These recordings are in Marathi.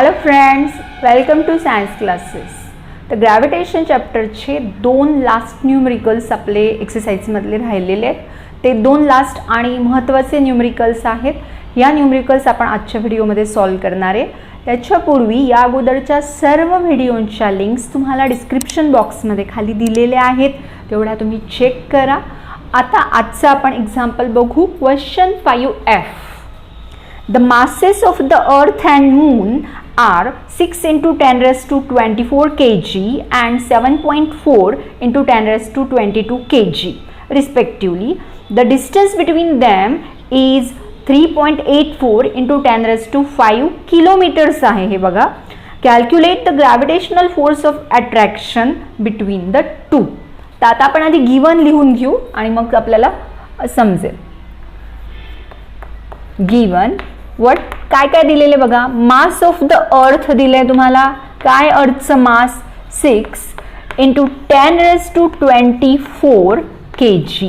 Hello friends, welcome to science classes. तर ग्रॅव्हिटेशन चॅप्टरचे 2 लास्ट न्यूमरिकल्स आपले एक्सरसाइजमधले राहिलेले आहेत. ते 2 लास्ट आणि महत्त्वाचे न्यूमरिकल्स आहेत. या न्यूमरिकल्स आपण आजच्या व्हिडिओमध्ये सॉल्व करणार आहे. त्याच्यापूर्वी या अगोदरच्या सर्व व्हिडिओंच्या लिंक्स तुम्हाला डिस्क्रिप्शन बॉक्समध्ये खाली दिलेल्या आहेत, तेवढ्या तुम्ही चेक करा. आता आजचा आपण एक्झाम्पल बघू. Question 5F. The masses of the earth and moon are 6 into 10 raised to 24 kg and 7.4 into 10 raised to 22 kg respectively. The distance between them is 3.84 into 10 raised to 5 kilometers आहे. हे बघा. Calculate the gravitational force of attraction between the two. तर आता आपण आधी गिवन लिहून घेऊ आणि मग आपल्याला समजेल. गिवन वट काय काय दिलेले बघा. मास ऑफ द अर्थ दिले तुम्हाला. काय अर्थचं mass 6 into 10 raise to 24 kg.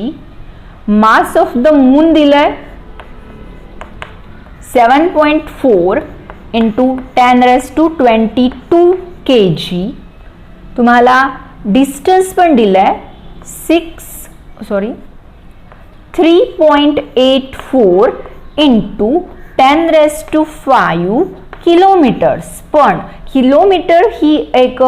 Mass of the moon दिलंय 7.4 इंटू 10 रेज टू 22 kg. तुम्हाला डिस्टन्स पण दिलंय 3.84 इंटू 10 रेज टू 5 किलोमीटर्स. पण किलोमीटर ही एक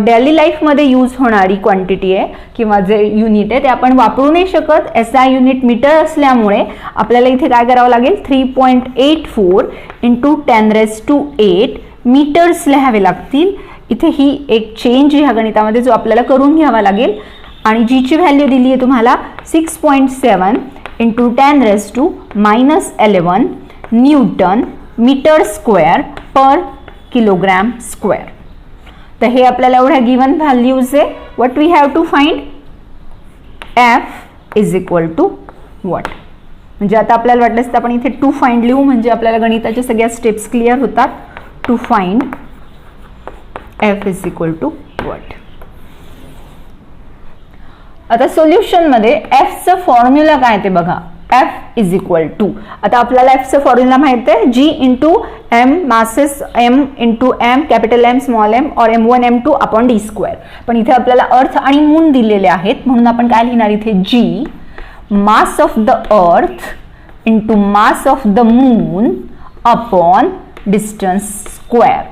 डेली लाईफमध्ये यूज होणारी क्वांटिटी आहे किंवा जे युनिट आहे ते आपण वापरू नाही शकत. SI युनिट मीटर असल्यामुळे आपल्याला इथे काय करावं लागेल. 3.84 इंटू 10 रेज टू 8 मीटर्स लिहावे लागतील. इथे ही एक चेंज ह्या गणितामध्ये जो आपल्याला करून घ्यावा लागेल. आणि जीची व्हॅल्यू दिली आहे तुम्हाला 6.7 into 10 raise to -11 newton metre square per kilogram square. तर हे आपल्याला एवढ्या गिवन व्हॅल्यूज आहे. What we have to find. F is equal to what. म्हणजे आता आपल्याला वाटलं असतं आपण इथे टू फाइंड लिहू, म्हणजे आपल्याला गणिताच्या सगळ्या स्टेप्स क्लिअर होतात. To find F is equal to what. आता सोल्युशन मध्ये Fचं फॉर्म्युला काय ते बघा. F इज इक्वल टू, आता आपल्याला Fचं फॉर्म्युला माहित आहे. G into M masses M into M capital M small m और M1 M2 upon D square. पण इथे आपल्याला अर्थ आणि मून दिलेले आहेत म्हणून आपण काय लिहिणार इथे. G मास ऑफ द अर्थ into mass of the moon upon distance square.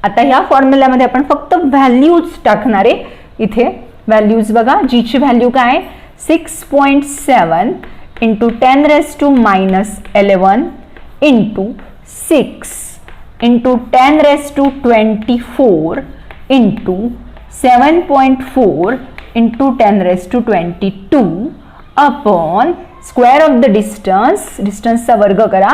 आता ह्या फॉर्म्युल्यामध्ये आपण फक्त व्हॅल्यूज टाकणार आहे. इथे व्हॅल्यूज बघा. जीची व्हॅल्यू काय 6.7 into 10 raise to -11 into 6 into 10 raise to 24 into 7.4 into 10 raise to 22 upon square of the distance. डिस्टन्सचा वर्ग करा.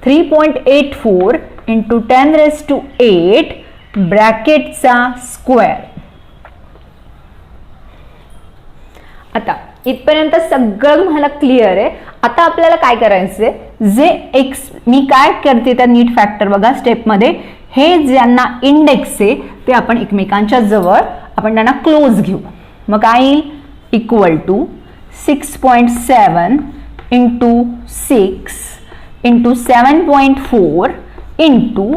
3.84 इंटू 10 रेज टू 8 ब्रॅकेटचा स्क्वेअर. आता इथपर्यंत सगळं मला क्लिअर आहे. आता आपल्याला काय करायचंय. जे एक्स मी काय करते त्या नीट फॅक्टर बघा स्टेपमध्ये. हे ज्यांना इंडेक्स आहे ते आपण एकमेकांच्या जवळ आपण त्यांना क्लोज घेऊ. मग काय येईल. Equal to 6.7 into 6 into 7.4 into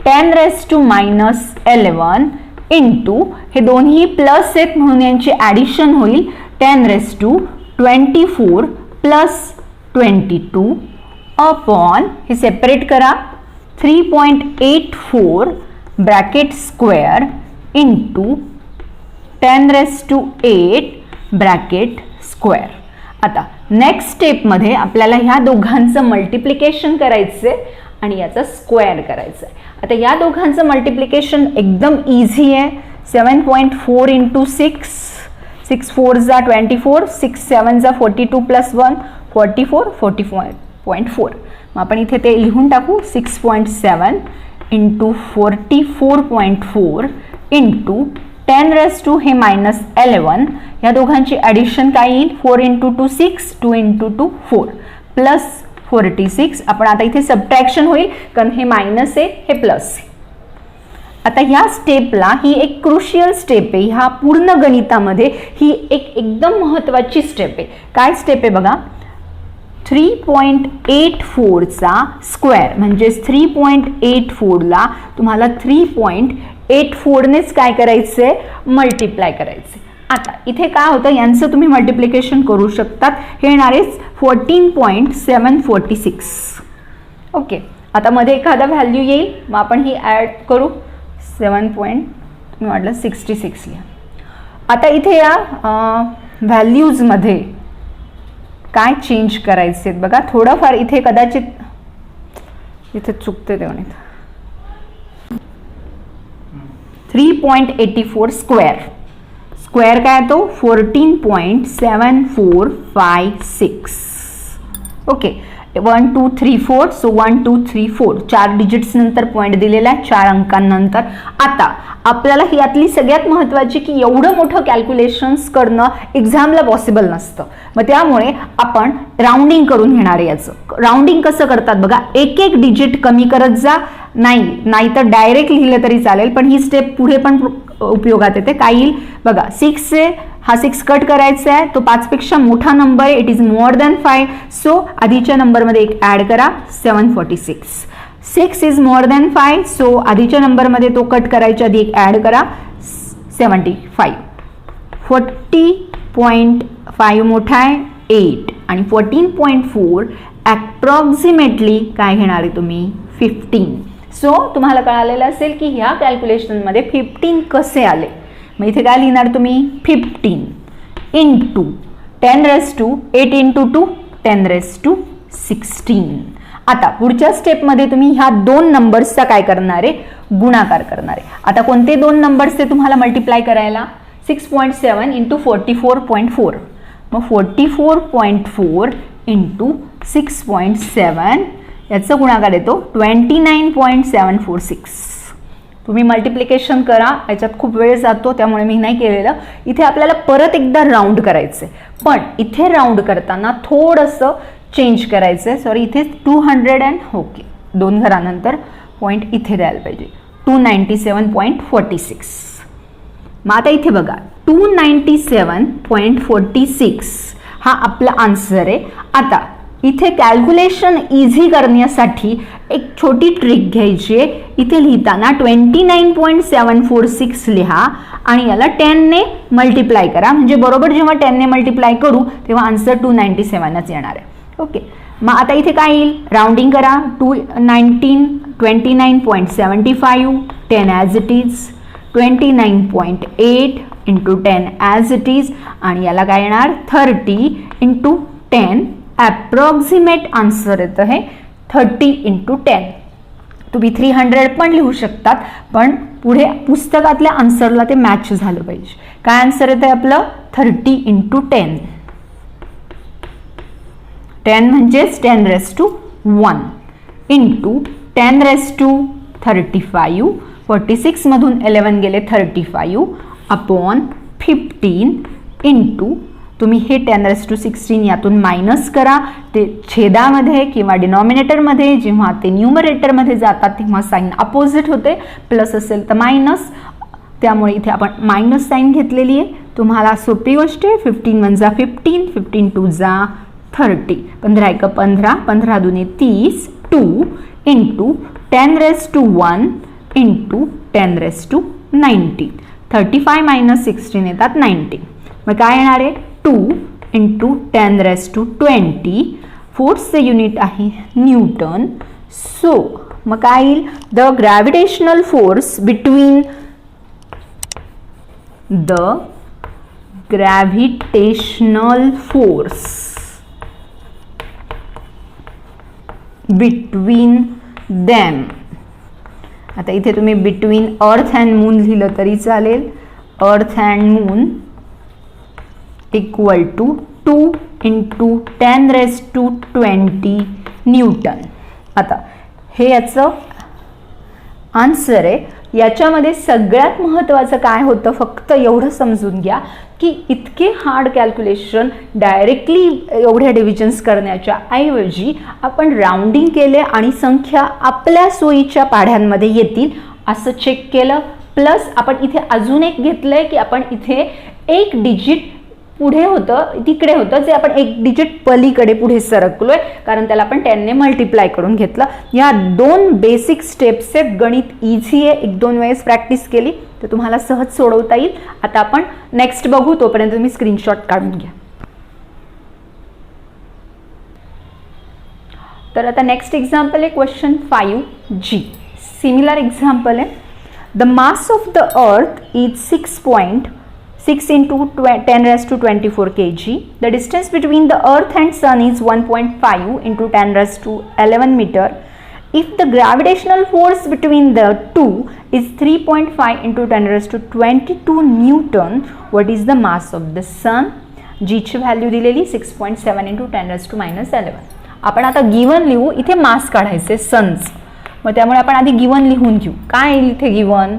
10 raise to -11 into हे दोन्ही प्लस आहेत म्हणून यांची ॲडिशन होईल. 10 रेज टू 24 प्लस 22 अपॉन हे सेपरेट करा. 3.84 bracket square into 10 raise to 8 bracket square. आता नेक्स्ट स्टेपमध्ये आपल्याला ह्या दोघांचं मल्टिप्लिकेशन करायचं आहे आणि याचा स्क्वेअर करायचं आहे. आता या दोघांचं मल्टिप्लिकेशन एकदम इझी आहे. 7.4 इंटू 6 4 जा 24 6 7 जा 42 प्लस 1 44 44.4. मग आपण इथे ते लिहून टाकू. 6.7 इंटू 44.4 इंटू 10 रेज टू हे -11. या दोघांची ॲडिशन काय येईल. 4 इंटू 2 6 2 इंटू 2 4 प्लस 46. आपण आता इथे सबट्रॅक्शन होईल कारण हे मायनस आहे हे प्लस आहे. आता ह्या स्टेपला ही एक क्रुशियल स्टेप आहे. ह्या पूर्ण गणितामध्ये ही एक एकदम महत्त्वाची स्टेप आहे. काय स्टेप आहे बघा. 3.84चा स्क्वेअर म्हणजेच 3.84ला तुम्हाला 3.84नेच काय करायचंय, मल्टिप्लाय करायचे. आता इथे काय होतं, यांचं तुम्ही मल्टिप्लिकेशन करू शकतात. हे येणार आहे 14.746. ओके, आता मध्ये एखादा व्हॅल्यू येईल, मग आपण ही ॲड करू. 7.66 लिहा. आता इथे या व्हॅल्यूजमध्ये काय चेंज करायचे बघा. थोडंफार इथे कदाचित इथे चुकते तेव्हा. 3.84 स्क्वेअर, स्क्वेअर काय तो 14.7456. ओके, 1 2 3 4. सो 1 2 3 4 4 डिजिट्स नंतर पॉईंट दिलेला आहे, 4 अंकांनंतर. आता आपल्याला ही यातली सगळ्यात महत्त्वाची की एवढं मोठं कॅल्क्युलेशन्स करणं एक्झामला पॉसिबल नसतं. मग त्यामुळे आपण राऊंडिंग करून घेणार आहे. याचं राऊंडिंग कसं करतात बघा. एक एक डिजिट कमी करत जा. नाही तर डायरेक्ट लिहिलं तरी चालेल, पण ही स्टेप पुढे पण उपयोगात येते. काय येईल बघा. 6 आहे, हा 6 कट करायचा आहे, तो 5 पेक्षा मोठा नंबर आहे. It is more than 5. So आधीच्या नंबरमध्ये एक ॲड करा, 746. 6 इज मोर दॅन 5. सो आधीच्या नंबरमध्ये तो कट करायच्या आधी एक ॲड करा, 75. 40.5 मोठा आहे, 8 आणि 14.4 ॲप्रॉक्सिमेटली काय घेणार आहे तुम्ही, 15. सो तुम्हाला कळालेलं असेल की ह्या कॅल्क्युलेशनमध्ये 15 कसे आले. मग इथे काय लिहिणार तुम्ही, 15 इंटू 10⁻8 इंटू 2 10⁻16. आता पुढच्या स्टेपमध्ये तुम्ही ह्या दोन नंबर्सचा काय करणार आहे, गुणाकार करणार आहे. आता कोणते दोन नंबर्स ते तुम्हाला मल्टिप्लाय करायला, 6.7 इंटू 44.4. मग 44.4 इंटू 6.7 याचा गुणाकार येतो 29.746. तुम्ही मल्टिप्लिकेशन करा, याच्यात खूप वेळ जातो त्यामुळे मी नाही केलेलं. इथे आपल्याला परत एकदा राऊंड करायचं आहे, पण इथे राऊंड करताना थोडंसं चेंज करायचं आहे. सॉरी, इथे 200 अँड ओके 2 घरानंतर पॉईंट इथे द्यायला पाहिजे, 297.46. मग आता इथे बघा 297.46 हा आपला आन्सर आहे. आता इथे कॅल्क्युलेशन इझी करण्यासाठी एक छोटी ट्रिक घ्यायची आहे. इथे लिहिताना 29.746 लिहा आणि याला 10ने मल्टिप्लाय करा, म्हणजे बरोबर जेव्हा 10ने मल्टिप्लाय करू तेव्हा आन्सर 297च येणार आहे. ओके, मग आता इथे काय येईल, राऊंडिंग करा. 29.75 10 as it is, 29.8 into 10 as it is, आणि याला काय येणार 30 इंटू 10. ॲप्रॉक्सिमेट आन्सर येतं हे 30 इंटू 10. तुम्ही 300 पण लिहू शकतात, पण पुढे पुस्तकातल्या आन्सरला ते मॅच झालं पाहिजे. काय आन्सर येतं आपलं, 30 इंटू 10. 10 म्हणजेच 10⁻1 इंटू 10⁻35. 46 मधून 11 गेले 35 अपॉन 15 इंटू तुम्ही हे 10⁻16 यातून मायनस करा. ते छेदामध्ये किंवा डिनॉमिनेटरमध्ये जेव्हा ते न्यूमरेटरमध्ये जातात तेव्हा साईन अपोजिट होते, प्लस असेल तर मायनस, त्यामुळे इथे आपण मायनस साईन घेतलेली आहे. तुम्हाला सोपी गोष्ट आहे. 15 1 जा 15, 15 2 जा 30, 15 1 15, 15 2 30, 2 इंटू 10⁻1 इंटू 10⁻19. 35 मायनस 16 येतात 19. मग काय येणार आहे, 2 इंटू 10⁻20. फोर्सचे युनिट आहे न्यूटन. सो मग काय येईल, the gravitational force between them. आता इथे तुम्ही बिटवीन अर्थ अँड मून लिहिलं तरी चालेल. Earth and moon equal to 2 into 10⁻20 newton. आता हे याचं आन्सर आहे. याच्यामध्ये सगळ्यात महत्त्वाचं काय होतं, फक्त एवढं समजून घ्या की इतके हार्ड कॅल्क्युलेशन डायरेक्टली एवढ्या डिव्हिजन्स करण्याच्या ऐवजी आपण राऊंडिंग केले आणि संख्या आपल्या सोयीच्या पाढ्यांमध्ये येतील असं चेक केलं. प्लस आपण इथे अजून एक घेतलंय की आपण इथे एक डिजिट पुढे होतं, तिकडे होतं, जे आपण एक डिजिट पलीकडे पुढे सरकलोय, कारण त्याला आपण 10 ने मल्टिप्लाय करून घेतलं. या 2 बेसिक स्टेप्सचे गणित इझी आहे. 1-2 वेळेस प्रॅक्टिस केली तर तुम्हाला सहज सोडवता येईल. आता आपण नेक्स्ट बघू, तोपर्यंत तुम्ही स्क्रीनशॉट काढून घ्या. तर आता नेक्स्ट एक्झाम्पल आहे क्वेश्चन 5G. सिमिलर एक्झाम्पल आहे. The mass of the earth is 6.6 into 10 raised to 24 kg. The distance between the earth and sun is 1.5 into 10 raised to 11 meter. If the gravitational force between the two is 3.5 into 10 raised to 22 Newton, what is the mass of the sun? G ची व्हॅल्यू दिलेली 6.7 into 10 raised to -11. आपण आता गिवन लिहू. इथे मास काढायचे सन्स, मग त्यामुळे आपण आधी गिवन लिहून घेऊ. काय येईल इथे गिवन?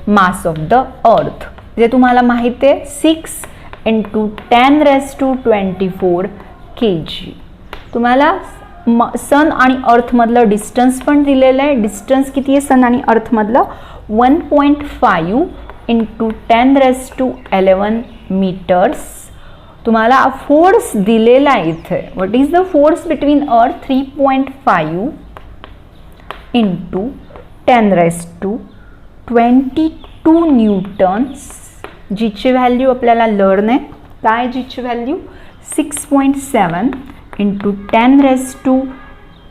मास ऑफ द अर्थ, जे तुम्हाला माहिती आहे 6 into 10 raised to 24 kg. तुम्हाला सन आणि अर्थमधलं डिस्टन्स पण दिलेलं आहे. डिस्टन्स किती आहे सन आणि अर्थमधलं? 1.5 into 10 raised to 11 meters. तुम्हाला फोर्स दिलेला आहे इथे. What is the force between earth? 3.5 into 10 raised to 22 newtons. जीची व्हॅल्यू आपल्याला लर्न आहे. काय जीची value? 6.7 into 10 raised to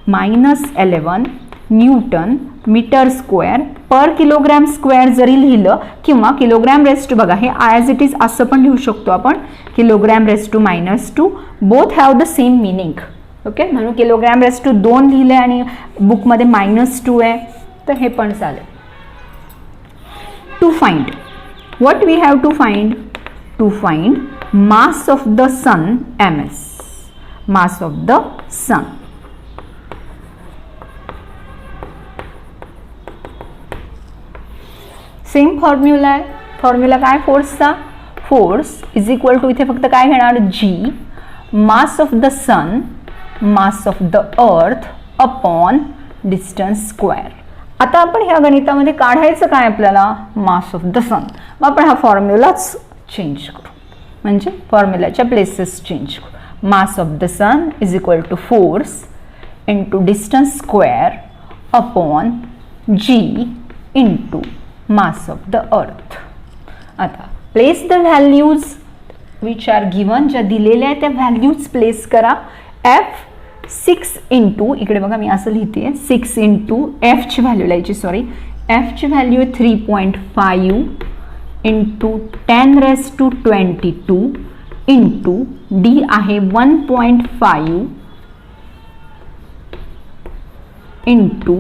-11 newton metre square per kilogram square जरी लिहिलं, किंवा किलोग्रॅम रेस टू, बघा हे ॲज इट इज असं पण लिहू शकतो आपण, kilogram raise to -2. Both have the same meaning. Okay, म्हणून किलोग्रॅम रेस टू 2 लिहिले आणि बुकमध्ये -2 आहे, तर हे पण चालेल. To find, what we have to find? To find mass of the sun, ms, mass of the sun. Same formula आहे. फॉर्म्युला काय फोर्सचा? फोर्स इज इक्वल टू, इथे फक्त काय घेणार? G, mass of the sun, mass of the earth upon distance square. आता आपण ह्या गणितामध्ये काढायचं काय आपल्याला? Mass of the sun. मग आपण हा फॉर्म्युलाच चेंज करू, म्हणजे फॉर्म्युलाच्या प्लेसेस चेंज करू. Mass of the sun is equal to force into distance square upon G into mass of the earth. आता place the values which are given, ज्या दिलेल्या आहेत त्या व्हॅल्यूज प्लेस करा. एफ 6 इंटू, इकडे बघा मी असं लिहिते, 6 इंटू एफची व्हॅल्यू लिहायची, सॉरी, एफची व्हॅल्यू आहे 3.5 into 10 raised to 22 into D आहे 1.5 into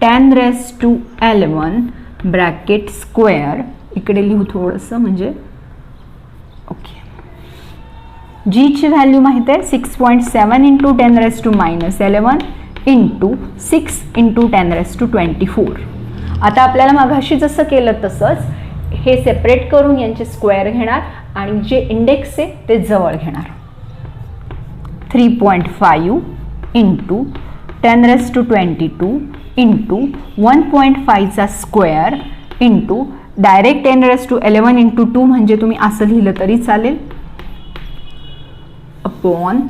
10 raised to 11 bracket square. इकडे लिहू थोडंसं म्हणजे ओके. जीची व्हॅल्यू माहिती आहे 6.7 into 10 raised to -11 into 6 into 10 raised to 24. आता आपल्याला मगाशी जसं केलं तसंच हे सेपरेट करून यांचे स्क्वेअर घेणार आणि जे इंडेक्स आहे ते जवळ घेणार. 3.5 इंटू 10 raised to 22 इंटू 1.5चा square into direct 10 raised to 11 into 2 म्हणजे तुम्ही असं लिहिलं तरी चालेल, upon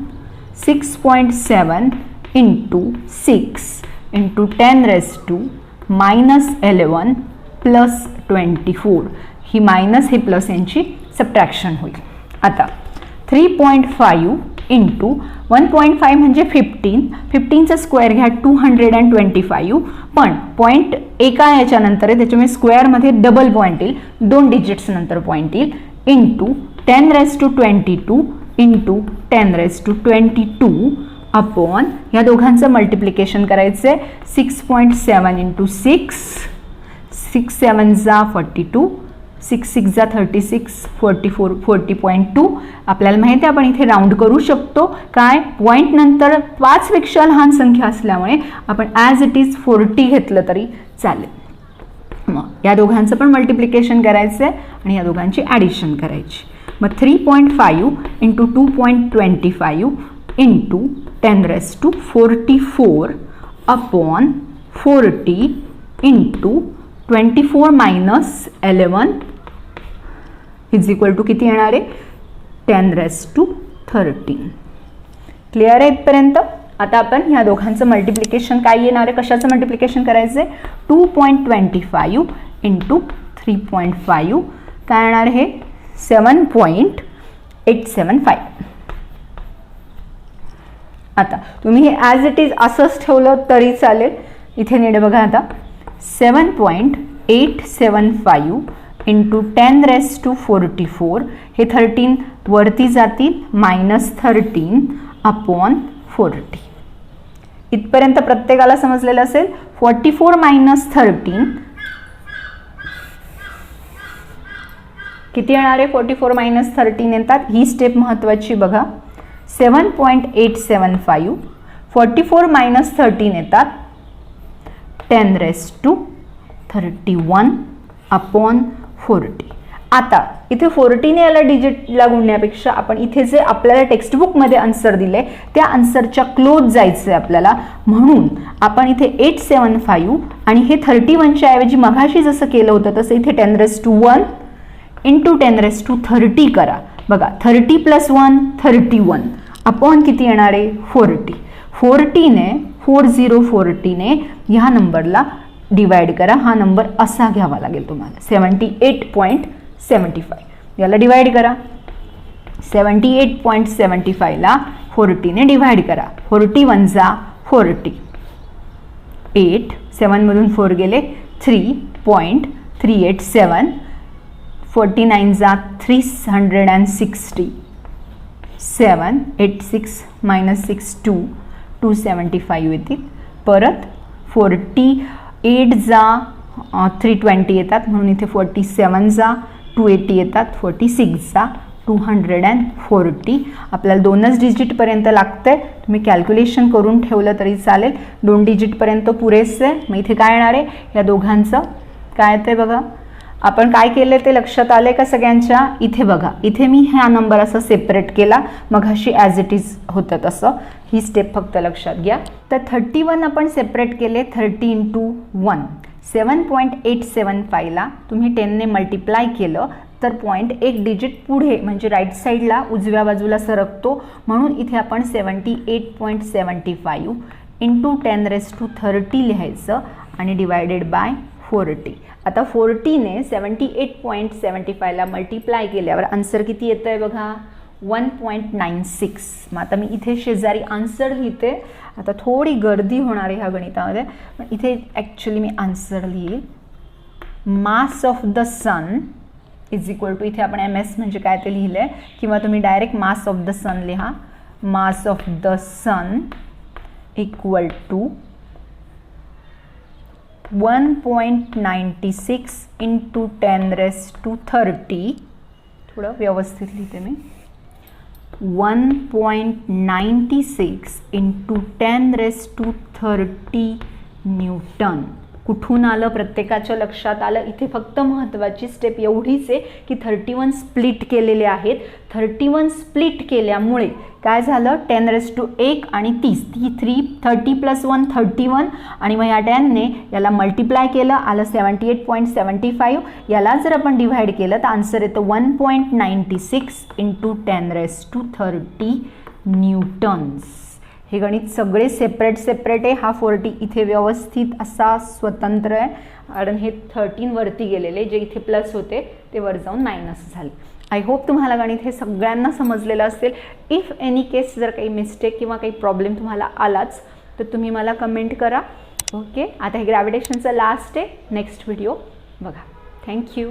6.7 into 6 into 10 raised to -11 plus 24. ही मायनस हे प्लस यांची सबट्रॅक्शन होईल. आता 3.5 इंटू 1.5 म्हणजे 15चा स्क्वेअर घ्या 225, पण पॉईंट एका याच्यानंतर आहे त्याच्यामुळे स्क्वेअरमध्ये डबल पॉईंट येईल, 2 डिजिट्स नंतर पॉईंट येईल, into 10 raised to 22 into 10 raised to 22 upon या दोघांचं मल्टिप्लिकेशन करायचं आहे. 6.7 इंटू 6 7 जा 42, 6 6 जा 36, 44 40.2. आपल्याला माहिती आहे आपण इथे राऊंड करू शकतो. काय? पॉईंट नंतर 5 पेक्षा लहान संख्या असल्यामुळे आपण ॲज इट इज 40 घेतलं तरी चालेल. मग या दोघांचं पण मल्टिप्लिकेशन करायचं आहे आणि या दोघांची ॲडिशन करायची. मग 3.5 into 2.25 into 10 raised to 44 upon 40 into 24 - 11 is equal to किती येणार आहे? 10^13. क्लिअर आहे इथपर्यंत? आता आपण ह्या दोघांचं मल्टिप्लिकेशन काय येणार आहे, कशाचं मल्टिप्लिकेशन करायचं आहे, 2.25 इंटू 3.5 काय येणार आहे, 7.875. आता तुम्ही हे ॲज इट इज असंच ठेवलं तरी चालेल. इथे नीट बघा आता, 7.875 इंटू 10^44. हे 13 वरती जातील, -13/40. इथपर्यंत प्रत्येकाला समजलेलं असेल. 44 - 13 किती येणार आहे, 44 - 13 येतात. ही स्टेप महत्वाची बघा. 7.875 44 - 13 येतात 10^31/40. आता इथे 40 ने याला डिजिटला गुणण्यापेक्षा आपण इथे जे आपल्याला टेक्स्टबुकमध्ये आन्सर दिले त्या आन्सरच्या क्लोज जायचं आहे आपल्याला. म्हणून आपण इथे 875 आणि हे 31च्या ऐवजी मघाशी जसं केलं होतं तसं इथे 10^1 इंटू 10^30 करा. बघा 30 + 1 31 अपॉन किती येणार आहे, 40. 40 ने ह्या नंबरला डिवाइड करा. हा नंबर असा घ्यावा लागेल तुम्हाला, 78.75. याला डिवाइड करा. 78.75 ला 40 ने डिवाइड करा. 41 जा 40, 8 7 मधून 4 गेले 3.387. 49 जा 360. 7 86 - 6 275 येतील. परत 48 जा 320 येतात, म्हणून इथे 47 जा 280 येतात. 46 जा 240. आपल्याला 2च डिजिटपर्यंत लागतंय. तुम्ही कॅल्क्युलेशन करून ठेवलं तरी चालेल. 2 डिजिटपर्यंत पुरेसे. मग इथे काय येणार आहे, या दोघांचं काय ते बघा. आपण काय केलं ते लक्षात आले का सगळ्यांच्या? इथे बघा, इथे मी हा नंबर असा सेपरेट केला, मग अशी ॲज इट इज होतं तसं. ही स्टेप फक्त लक्षात घ्या. तर 31 आपण सेपरेट केले. 30 × 1 7.875 ला तुम्ही 10 ने मल्टिप्लाय केलं तर पॉईंट एक डिजिट पुढे म्हणजे राईट साईडला उजव्या बाजूला सरकतो. म्हणून इथे आपण 78.75 इंटू 10^30 लिहायचं आणि डिवायडेड बाय 40. आता 40 ने 78.75 ला मल्टिप्लाय केल्यावर आन्सर किती येतं आहे बघा, 1.96. मग आता मी इथे शेजारी आन्सर लिहिते. आता थोडी गर्दी होणार आहे ह्या गणितामध्ये, पण इथे ॲक्च्युली मी आन्सर लिहिल. Mass of the sun is equal to, इथे आपण MS म्हणजे काय ते लिहिलं आहे, किंवा तुम्ही direct mass of the sun लिहा. Mass of the sun equal to 1.96 into 10^30. थोडं व्यवस्थित लिहिते मी. 1.96 इंटू 10^30 न्यूटन. कुठून आलं प्रत्येकाच्या लक्षात आलं. इथे फक्त महत्त्वाची स्टेप एवढीच आहे की 31 स्प्लिट केलेले आहेत. 31 स्प्लिट केल्यामुळे काय झालं, 10^1 आणि 30 30 + 1 31 आणि मग या 10 ने याला मल्टिप्लाय केलं, आलं 78.75. याला जर आपण डिव्हाइड केलं तर आन्सर येतं 1.96 इंटू 10^30 न्यूटन्स. हे गणित सगळे सेपरेट आहे. हा 40 इथे व्यवस्थित असा स्वतंत्र आहे, कारण हे 13 वरती गेलेले, जे इथे प्लस होते ते वर जाऊन मायनस झाले. आय होप तुम्हाला गणित हे सगळ्यांना समजलेलं असेल. इफ एनी केस जर काही मिस्टेक किंवा काही प्रॉब्लेम तुम्हाला आलाच तर तुम्ही मला कमेंट करा. ओके, आता हे ग्रॅव्हिटेशनचं लास्ट आहे. नेक्स्ट व्हिडिओ बघा. थँक्यू.